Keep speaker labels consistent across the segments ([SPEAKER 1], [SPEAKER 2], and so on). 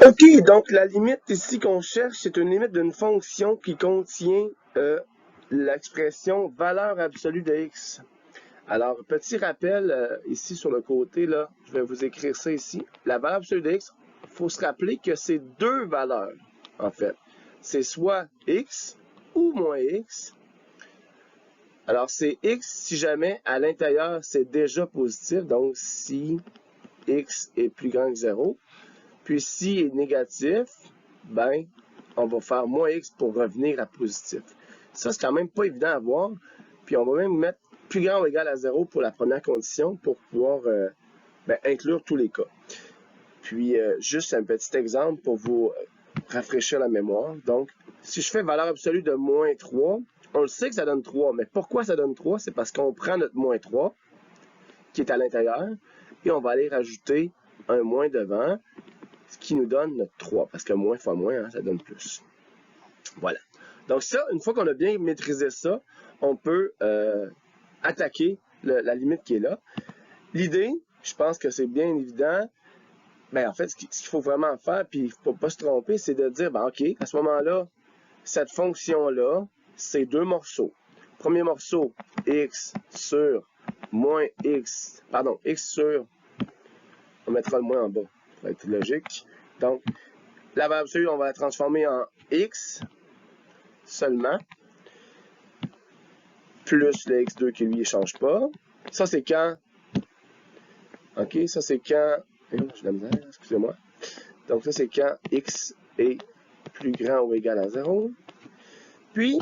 [SPEAKER 1] OK, donc la limite ici qu'on cherche, c'est une limite d'une fonction qui contient l'expression valeur absolue de x. Alors, petit rappel ici sur le côté, là, je vais vous écrire ça ici. La valeur absolue de x, il faut se rappeler que c'est deux valeurs, en fait. C'est soit x ou moins x. Alors, c'est x si jamais à l'intérieur, c'est déjà positif, donc si x est plus grand que 0. Puis si est négatif, ben, on va faire moins x pour revenir à positif. Ça, c'est quand même pas évident à voir. Puis on va même mettre plus grand ou égal à 0 pour la première condition pour pouvoir inclure tous les cas. Puis, juste un petit exemple pour vous rafraîchir la mémoire. Donc, si je fais valeur absolue de moins 3, on le sait que ça donne 3. Mais pourquoi ça donne 3? C'est parce qu'on prend notre moins 3, qui est à l'intérieur, et on va aller rajouter un moins devant, ce qui nous donne notre 3, parce que moins fois moins, hein, ça donne plus. Voilà. Donc ça, une fois qu'on a bien maîtrisé ça, on peut attaquer la limite qui est là. L'idée, je pense que c'est bien évident, en fait, ce qu'il faut vraiment faire, puis il ne faut pas se tromper, c'est de dire, OK, à ce moment-là, cette fonction-là, c'est deux morceaux. Premier morceau, x sur moins x, pardon, x sur, on mettra le moins en bas, ça va être logique. Donc, la valeur absolue, on va la transformer en x seulement, plus le x2 qui lui ne change pas. Ça, c'est quand, OK, ça c'est quand, j'ai de la misère, excusez-moi. Donc, ça c'est quand x est plus grand ou égal à 0. Puis,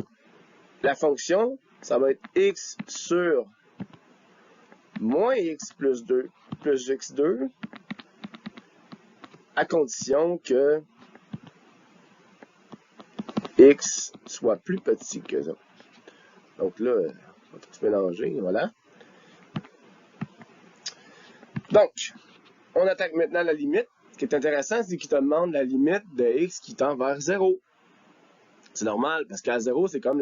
[SPEAKER 1] la fonction, ça va être x sur moins x plus 2 plus x2, à condition que x soit plus petit que 0. Donc là, on va tout mélanger, voilà. Donc, on attaque maintenant la limite. Ce qui est intéressant, c'est qu'il te demande la limite de x qui tend vers 0. C'est normal, parce qu'à 0, c'est comme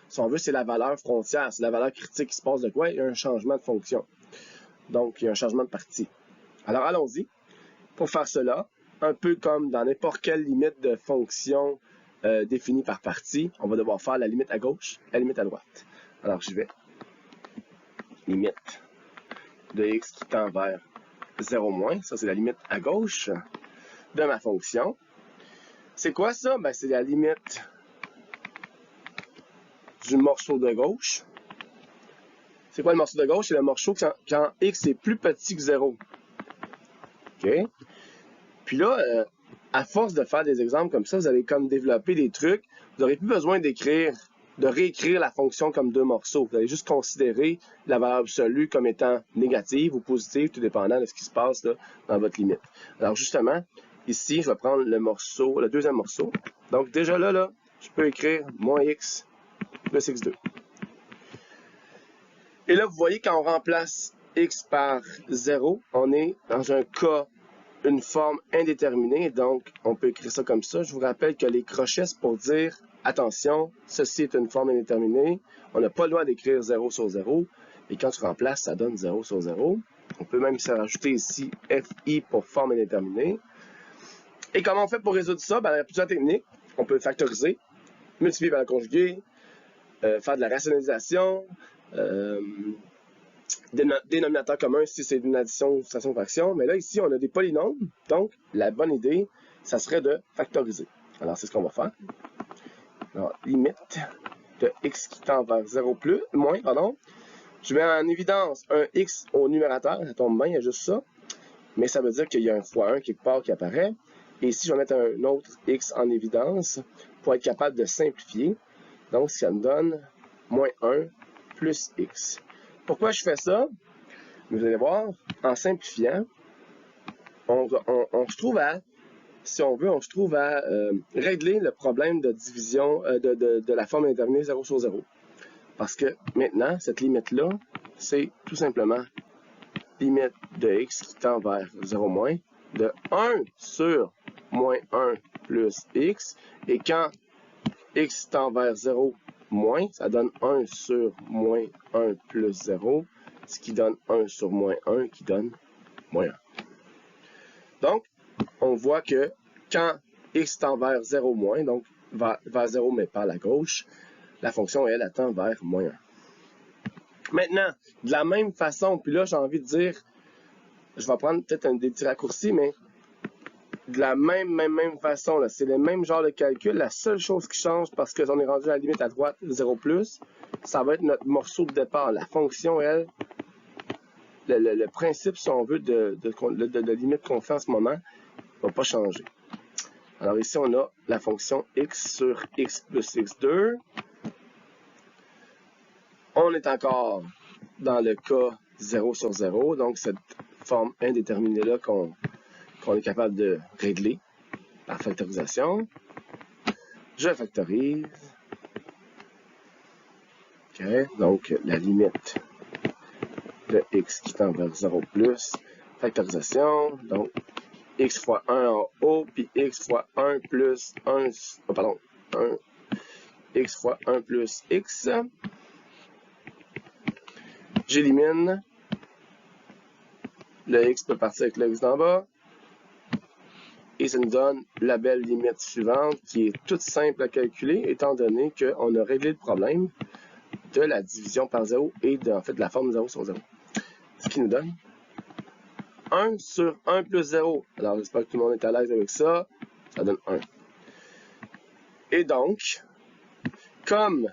[SPEAKER 1] si on veut, c'est la valeur frontière, c'est la valeur critique. Il se passe de quoi? Il y a un changement de fonction. Donc, il y a un changement de partie. Alors, allons-y. Pour faire cela, un peu comme dans n'importe quelle limite de fonction définie par partie, on va devoir faire la limite à gauche et la limite à droite. Alors, je vais. Limite de x qui tend vers 0 moins. Ça, c'est la limite à gauche de ma fonction. C'est quoi ça? C'est la limite du morceau de gauche. C'est quoi le morceau de gauche? C'est le morceau quand x est plus petit que 0. OK? Puis là, à force de faire des exemples comme ça, vous allez comme développer des trucs. Vous n'aurez plus besoin de réécrire la fonction comme deux morceaux. Vous allez juste considérer la valeur absolue comme étant négative ou positive, tout dépendant de ce qui se passe là, dans votre limite. Alors justement, ici, je vais prendre le deuxième morceau. Donc déjà là, je peux écrire moins x plus x2. Et là, vous voyez, quand on remplace x par 0, on est dans un cas, une forme indéterminée. Donc, on peut écrire ça comme ça. Je vous rappelle que les crochets, c'est pour dire, attention, ceci est une forme indéterminée. On n'a pas le droit d'écrire 0 sur 0. Et quand tu remplaces, ça donne 0 sur 0. On peut même se rajouter ici FI pour forme indéterminée. Et comment on fait pour résoudre ça? Il y a plusieurs techniques. On peut factoriser, multiplier par le conjugué, faire de la rationalisation, dénominateur commun si c'est une addition ou soustraction fraction. Mais là, ici, on a des polynômes. Donc, la bonne idée, ça serait de factoriser. Alors, c'est ce qu'on va faire. Alors, limite de x qui tend vers 0 plus, moins, pardon. Je mets en évidence un x au numérateur. Ça tombe bien, il y a juste ça. Mais ça veut dire qu'il y a un fois 1 quelque part qui apparaît. Et ici, je vais mettre un autre x en évidence pour être capable de simplifier. Donc, ça me donne moins 1 plus x. Pourquoi je fais ça? Vous allez voir, en simplifiant, on se trouve à, si on veut, on se trouve à régler le problème de division de la forme indéterminée 0 sur 0. Parce que maintenant, cette limite-là, c'est tout simplement limite de x qui tend vers 0 moins de 1 sur moins 1 plus x. Et quand x tend vers 0 moins, ça donne 1 sur moins 1 plus 0, ce qui donne 1 sur moins 1 qui donne moins 1. Donc, on voit que quand x tend vers 0 moins, donc vers 0 mais pas à la gauche, la fonction, elle tend vers moins 1. Maintenant, de la même façon, puis là, j'ai envie de dire, je vais prendre peut-être des petits raccourcis, mais de la même façon, c'est le même genre de calcul. La seule chose qui change, parce qu'on est rendu à la limite à droite, 0 plus, ça va être notre morceau de départ. La fonction, elle, le principe, si on veut, de limite qu'on fait en ce moment, ne va pas changer. Alors ici, on a la fonction x sur x plus x2. On est encore dans le cas 0 sur 0, donc cette forme indéterminée-là qu'on est capable de régler par factorisation. Je factorise. OK, donc la limite de x qui tend vers 0 plus, factorisation, donc x fois 1 en haut, puis x fois 1 plus 1, x fois 1 plus x. J'élimine. Le x peut partir avec le x d'en bas. Et ça nous donne la belle limite suivante qui est toute simple à calculer étant donné qu'on a réglé le problème de la division par 0 et en fait de la forme 0 sur 0. Ce qui nous donne 1 sur 1 plus 0. Alors j'espère que tout le monde est à l'aise avec ça. Ça donne 1. Et donc, comme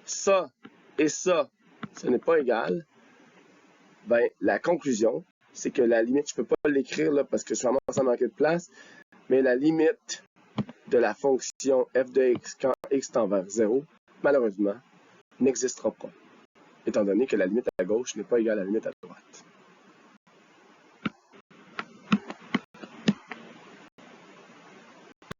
[SPEAKER 1] ça et ça, ce n'est pas égal, ben la conclusion, c'est que la limite, je ne peux pas l'écrire là parce que sûrement ça manque de place, mais la limite de la fonction f de x quand x tend vers 0, malheureusement, n'existera pas, étant donné que la limite à gauche n'est pas égale à la limite à droite.